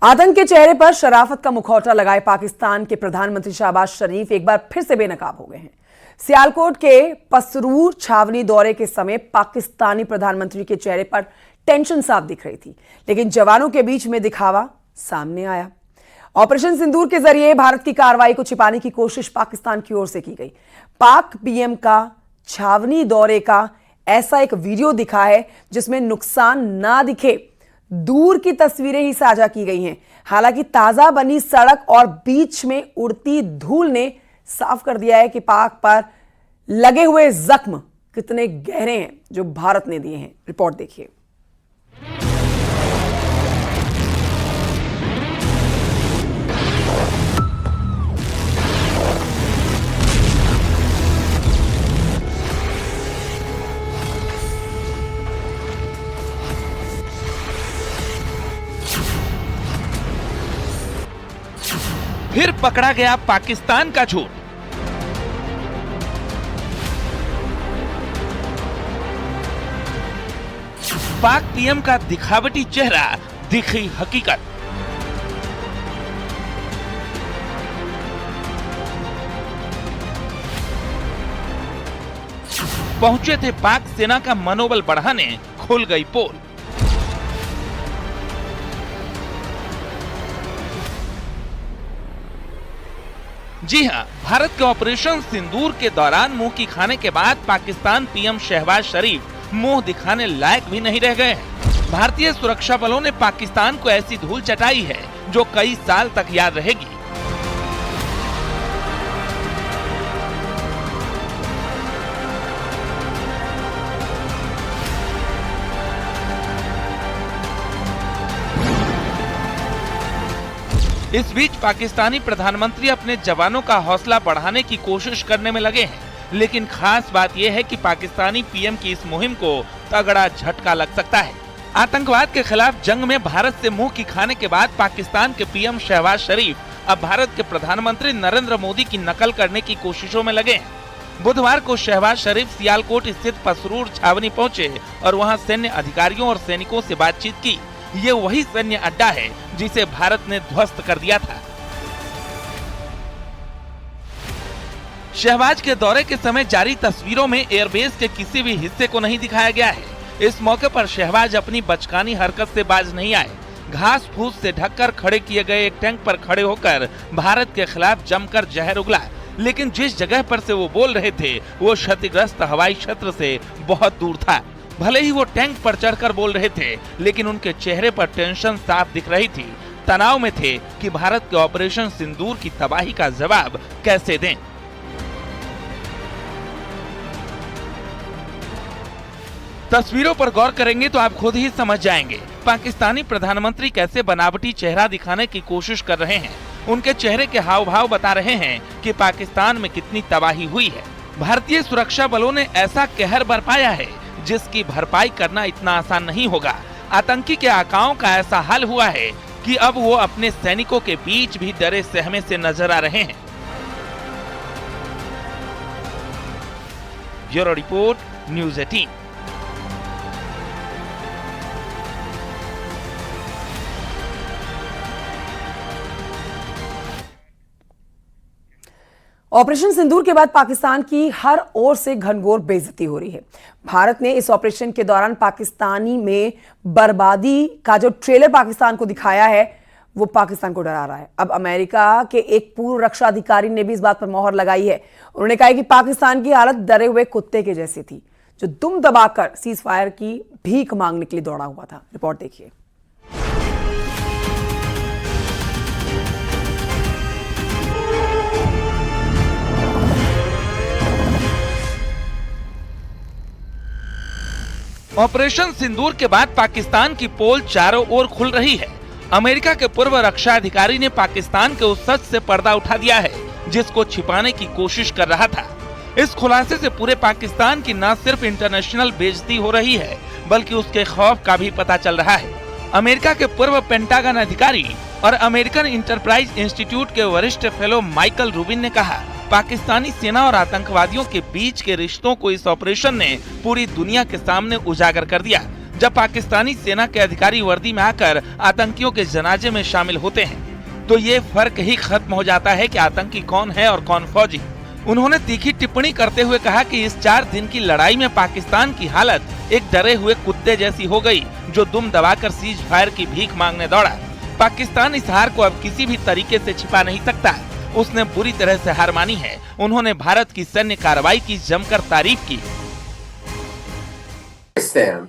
आतंक के चेहरे पर शराफत का मुखौटा लगाए पाकिस्तान के प्रधानमंत्री शहबाज शरीफ एक बार फिर से बेनकाब हो गए हैं। सियालकोट के पसरूर छावनी दौरे के समय पाकिस्तानी प्रधानमंत्री के चेहरे पर टेंशन साफ दिख रही थी, लेकिन जवानों के बीच में दिखावा सामने आया। ऑपरेशन सिंदूर के जरिए भारत की कार्रवाई को छिपाने की कोशिश पाकिस्तान की ओर से की गई। पाक पीएम का छावनी दौरे का ऐसा एक वीडियो दिखा है जिसमें नुकसान ना दिखे, दूर की तस्वीरें ही साझा की गई हैं। हालांकि ताजा बनी सड़क और बीच में उड़ती धूल ने साफ कर दिया है कि पाक पर लगे हुए जख्म कितने गहरे हैं जो भारत ने दिए हैं। रिपोर्ट देखिए। फिर पकड़ा गया पाकिस्तान का झूठ। पाक पीएम का दिखावटी चेहरा, दिखी हकीकत। पहुंचे थे पाक सेना का मनोबल बढ़ाने, खुल गई पोल। जी हां, भारत के ऑपरेशन सिंदूर के दौरान मुंह की खाने के बाद पाकिस्तान पीएम शहबाज शरीफ मुंह दिखाने लायक भी नहीं रह गए हैं। भारतीय सुरक्षा बलों ने पाकिस्तान को ऐसी धूल चटाई है जो कई साल तक याद रहेगी। इस बीच पाकिस्तानी प्रधानमंत्री अपने जवानों का हौसला बढ़ाने की कोशिश करने में लगे हैं, लेकिन खास बात यह है कि पाकिस्तानी पीएम की इस मुहिम को तगड़ा झटका लग सकता है। आतंकवाद के खिलाफ जंग में भारत से मुंह की खाने के बाद पाकिस्तान के पीएम शहबाज शरीफ अब भारत के प्रधानमंत्री नरेंद्र मोदी की नकल करने की कोशिशों में लगे हैं। बुधवार को शहबाज शरीफ सियालकोट स्थित पसरूर छावनी पहुंचे और वहां सैन्य अधिकारियों और सैनिकों से बातचीत की। ये वही सैन्य अड्डा है जिसे भारत ने ध्वस्त कर दिया था। शहबाज के दौरे के समय जारी तस्वीरों में एयरबेस के किसी भी हिस्से को नहीं दिखाया गया है। इस मौके पर शहबाज अपनी बचकानी हरकत से बाज नहीं आए। घास फूस से ढककर खड़े किए गए एक टैंक पर खड़े होकर भारत के खिलाफ जमकर जहर उगला, लेकिन जिस जगह पर से वो बोल रहे थे वो क्षतिग्रस्त हवाई क्षेत्र से बहुत दूर था। भले ही वो टैंक पर चढ़कर बोल रहे थे, लेकिन उनके चेहरे पर टेंशन साफ दिख रही थी। तनाव में थे कि भारत के ऑपरेशन सिंदूर की तबाही का जवाब कैसे दें। तस्वीरों पर गौर करेंगे तो आप खुद ही समझ जाएंगे पाकिस्तानी प्रधानमंत्री कैसे बनावटी चेहरा दिखाने की कोशिश कर रहे हैं। उनके चेहरे के हाव भाव बता रहे हैं कि पाकिस्तान में कितनी तबाही हुई है। भारतीय सुरक्षा बलों ने ऐसा कहर बरपाया है जिसकी भरपाई करना इतना आसान नहीं होगा। आतंकी के आकाओं का ऐसा हाल हुआ है कि अब वो अपने सैनिकों के बीच भी डरे सहमे से नजर आ रहे हैं। Bureau report, news 18। ऑपरेशन सिंदूर के बाद पाकिस्तान की हर ओर से घनघोर बेइज्जती हो रही है। भारत ने इस ऑपरेशन के दौरान पाकिस्तानी में बर्बादी का जो ट्रेलर पाकिस्तान को दिखाया है वो पाकिस्तान को डरा रहा है। अब अमेरिका के एक पूर्व रक्षा अधिकारी ने भी इस बात पर मोहर लगाई है। उन्होंने कहा कि पाकिस्तान की हालत डरे हुए कुत्ते के जैसी थी जो दुम दबाकर सीज फायर की भीख मांगने के लिए दौड़ा हुआ था। रिपोर्ट देखिए। ऑपरेशन सिंदूर के बाद पाकिस्तान की पोल चारों ओर खुल रही है। अमेरिका के पूर्व रक्षा अधिकारी ने पाकिस्तान के उस सच से पर्दा उठा दिया है जिसको छिपाने की कोशिश कर रहा था। इस खुलासे से पूरे पाकिस्तान की न सिर्फ इंटरनेशनल बेइज्जती हो रही है बल्कि उसके खौफ का भी पता चल रहा है। अमेरिका के पूर्व पेंटागन अधिकारी और अमेरिकन इंटरप्राइज इंस्टीट्यूट के वरिष्ठ फेलो माइकल रूबिन ने कहा, पाकिस्तानी सेना और आतंकवादियों के बीच के रिश्तों को इस ऑपरेशन ने पूरी दुनिया के सामने उजागर कर दिया। जब पाकिस्तानी सेना के अधिकारी वर्दी में आकर आतंकियों के जनाजे में शामिल होते हैं तो ये फर्क ही खत्म हो जाता है कि आतंकी कौन है और कौन फौजी। उन्होंने तीखी टिप्पणी करते हुए कहा कि इस 4 दिन की लड़ाई में पाकिस्तान की हालत एक डरे हुए कुत्ते जैसी हो गई जो दुम दबाकर सीज फायर की भीख मांगने दौड़ा। पाकिस्तान इस हार को अब किसी भी तरीके से छिपा नहीं सकता। उसने बुरी तरह से हार मानी है। उन्होंने भारत की सैन्य कार्रवाई की जमकर तारीफ की। Pakistan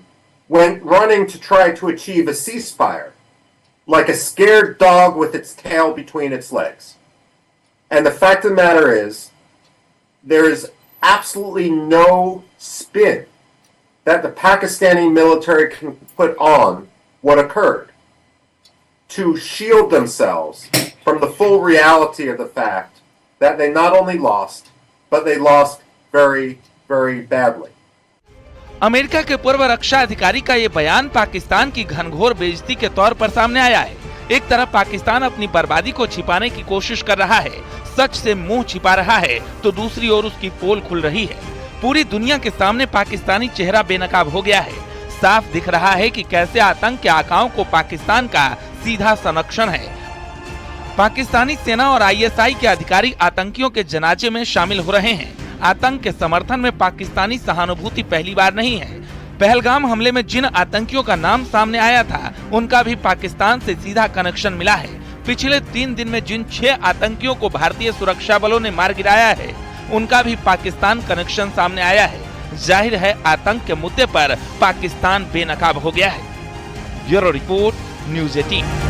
went running to try to achieve a ceasefire, like a scared dog with its tail between its legs. And the fact of the matter is, there is absolutely no spin that the Pakistani military can put on what occurred to shield themselves from the full reality of the fact that they not only lost, but they lost very, very badly. America के पूर्व रक्षा अधिकारी का ये बयान पाकिस्तान की घनघोर बेइज्जती के तौर पर सामने आया है। एक तरफ पाकिस्तान अपनी बर्बादी को छिपाने की कोशिश कर रहा है, सच से मुंह छिपा रहा है, तो दूसरी ओर उसकी पोल खुल रही है। पूरी दुनिया के सामने पाकिस्तानी चेहरा बेनकाब हो गया है। साफ दिख रहा है कि कैसे आतंक के आकाओं को पाकिस्तान का सीधा संरक्षण है। पाकिस्तानी सेना और ISI के अधिकारी आतंकियों के जनाजे में शामिल हो रहे हैं। आतंक के समर्थन में पाकिस्तानी सहानुभूति पहली बार नहीं है। पहलगाम हमले में जिन आतंकियों का नाम सामने आया था उनका भी पाकिस्तान से सीधा कनेक्शन मिला है। पिछले 3 दिन में जिन 6 आतंकियों को भारतीय सुरक्षा बलों ने मार गिराया है उनका भी पाकिस्तान कनेक्शन सामने आया है। जाहिर है आतंक के मुद्दे पर पाकिस्तान बेनकाब हो गया है। Bureau report, news 18।